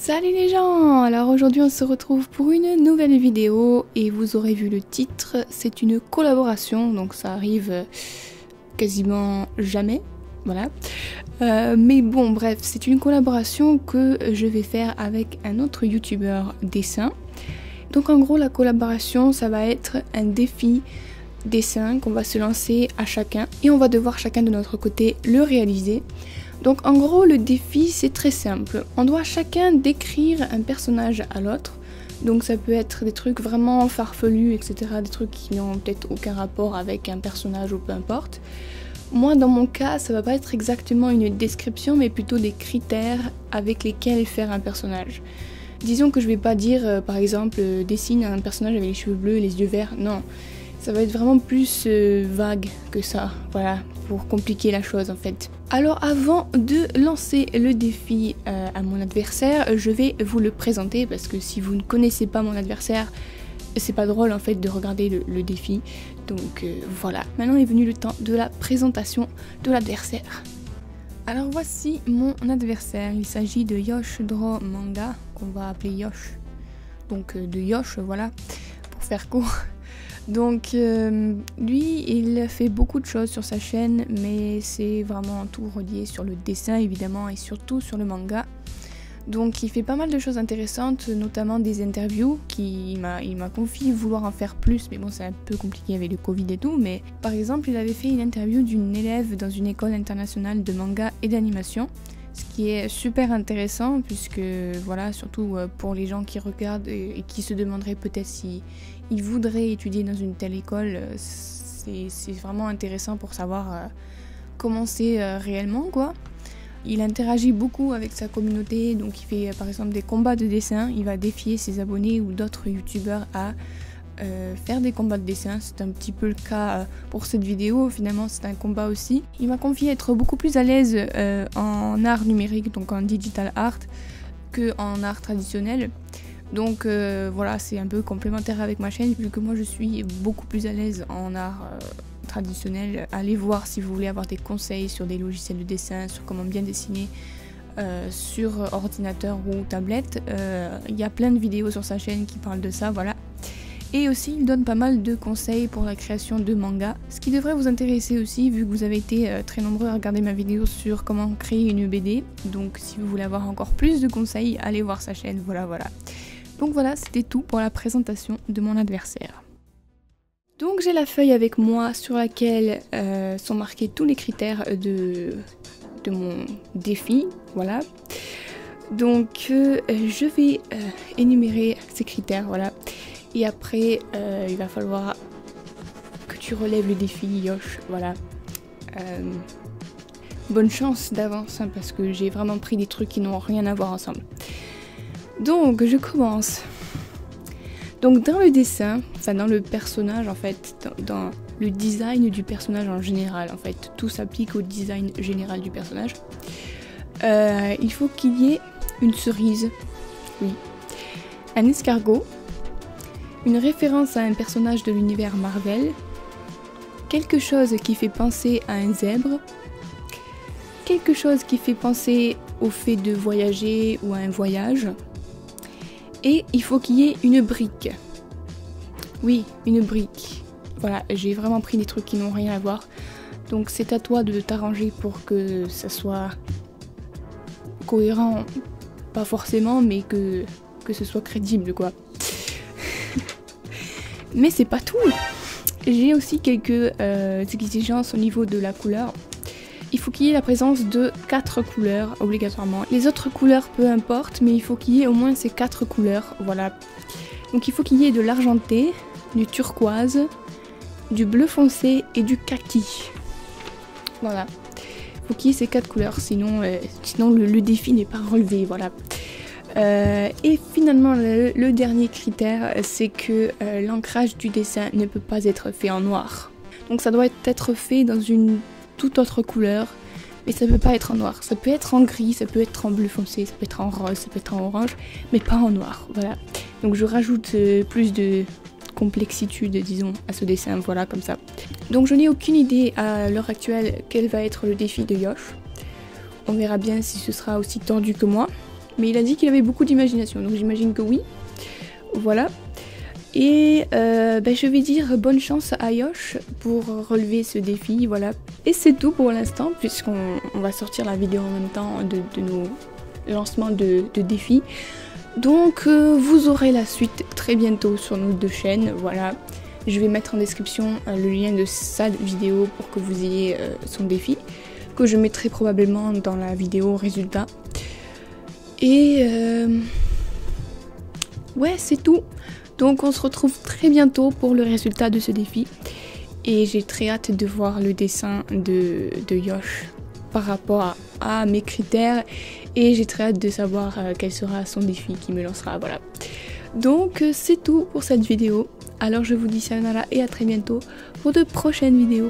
Salut les gens! Alors aujourd'hui on se retrouve pour une nouvelle vidéo et vous aurez vu le titre, c'est une collaboration, donc ça arrive quasiment jamais, voilà. Mais bon bref, c'est une collaboration que je vais faire avec un autre youtubeur dessin. Donc en gros la collaboration ça va être un défi dessin qu'on va se lancer à chacun et on va devoir chacun de notre côté le réaliser. Donc en gros le défi c'est très simple, on doit chacun décrire un personnage à l'autre, donc ça peut être des trucs vraiment farfelus etc, des trucs qui n'ont peut-être aucun rapport avec un personnage ou peu importe. Moi dans mon cas ça va pas être exactement une description mais plutôt des critères avec lesquels faire un personnage. Disons que je vais pas dire par exemple dessine un personnage avec les cheveux bleus et les yeux verts, non. Ça va être vraiment plus vague que ça, voilà, pour compliquer la chose en fait. Alors avant de lancer le défi à mon adversaire, je vais vous le présenter parce que si vous ne connaissez pas mon adversaire, c'est pas drôle en fait de regarder le défi. Donc voilà, maintenant est venu le temps de la présentation de l'adversaire. Alors voici mon adversaire, il s'agit de Yosh Draw Manga, qu'on va appeler Yosh. Donc de Yosh, voilà, pour faire court. Donc lui il fait beaucoup de choses sur sa chaîne mais c'est vraiment tout relié sur le dessin évidemment et surtout sur le manga. Donc il fait pas mal de choses intéressantes, notamment des interviews il m'a confié vouloir en faire plus mais bon c'est un peu compliqué avec le Covid et tout, mais par exemple il avait fait une interview d'une élève dans une école internationale de manga et d'animation. Ce qui est super intéressant puisque voilà, surtout pour les gens qui regardent et qui se demanderaient peut-être si ils voudraient étudier dans une telle école, c'est vraiment intéressant pour savoir comment c'est réellement quoi. Il interagit beaucoup avec sa communauté, donc il fait par exemple des combats de dessin, il va défier ses abonnés ou d'autres youtubeurs à faire des combats de dessin, c'est un petit peu le cas pour cette vidéo, finalement c'est un combat aussi. Il m'a confié être beaucoup plus à l'aise en art numérique, donc en digital art, que en art traditionnel. Donc voilà, c'est un peu complémentaire avec ma chaîne, vu que moi je suis beaucoup plus à l'aise en art traditionnel. Allez voir si vous voulez avoir des conseils sur des logiciels de dessin, sur comment bien dessiner sur ordinateur ou tablette. Il y a plein de vidéos sur sa chaîne qui parlent de ça, voilà. Et aussi il donne pas mal de conseils pour la création de mangas, ce qui devrait vous intéresser aussi vu que vous avez été très nombreux à regarder ma vidéo sur comment créer une BD. Donc si vous voulez avoir encore plus de conseils, allez voir sa chaîne, voilà. Donc voilà, c'était tout pour la présentation de mon adversaire. Donc j'ai la feuille avec moi sur laquelle sont marqués tous les critères de mon défi, voilà. Donc je vais énumérer ces critères, voilà. Et après, il va falloir que tu relèves le défi, Yosh, voilà. Bonne chance d'avance, hein, parce que j'ai vraiment pris des trucs qui n'ont rien à voir ensemble. Donc, je commence. Donc, dans le dessin, enfin dans le personnage, en fait, dans le design du personnage en général, en fait, tout s'applique au design général du personnage. Il faut qu'il y ait une cerise, oui, un escargot, une référence à un personnage de l'univers Marvel, quelque chose qui fait penser à un zèbre, quelque chose qui fait penser au fait de voyager ou à un voyage, et il faut qu'il y ait une brique. Oui, une brique. Voilà, j'ai vraiment pris des trucs qui n'ont rien à voir, donc c'est à toi de t'arranger pour que ça soit cohérent, pas forcément, mais que ce soit crédible quoi. Mais c'est pas tout. J'ai aussi quelques exigences au niveau de la couleur. Il faut qu'il y ait la présence de 4 couleurs obligatoirement. Les autres couleurs peu importe, mais il faut qu'il y ait au moins ces 4 couleurs, voilà. Donc il faut qu'il y ait de l'argenté, du turquoise, du bleu foncé et du kaki. Voilà. Il faut qu'il y ait ces 4 couleurs, sinon le défi n'est pas relevé, voilà. Et finalement le dernier critère c'est que l'ancrage du dessin ne peut pas être fait en noir. Donc ça doit être fait dans une toute autre couleur, mais ça peut pas être en noir. Ça peut être en gris, ça peut être en bleu foncé, ça peut être en rose, ça peut être en orange, mais pas en noir, voilà. Donc je rajoute plus de complexitude disons à ce dessin, voilà comme ça. Donc je n'ai aucune idée à l'heure actuelle quel va être le défi de Yosh. On verra bien si ce sera aussi tendu que moi. Mais il a dit qu'il avait beaucoup d'imagination, donc j'imagine que oui. Voilà. Et je vais dire bonne chance à Yosh pour relever ce défi, voilà. Et c'est tout pour l'instant, puisqu'on va sortir la vidéo en même temps de nos lancements de défis. Donc vous aurez la suite très bientôt sur nos deux chaînes, voilà. Je vais mettre en description le lien de sa vidéo pour que vous ayez son défi, que je mettrai probablement dans la vidéo résultat. Et ouais, c'est tout. Donc on se retrouve très bientôt pour le résultat de ce défi. Et j'ai très hâte de voir le dessin de Yosh par rapport à mes critères. Et j'ai très hâte de savoir quel sera son défi qui me lancera, voilà. Donc c'est tout pour cette vidéo. Alors je vous dis sayonara et à très bientôt pour de prochaines vidéos.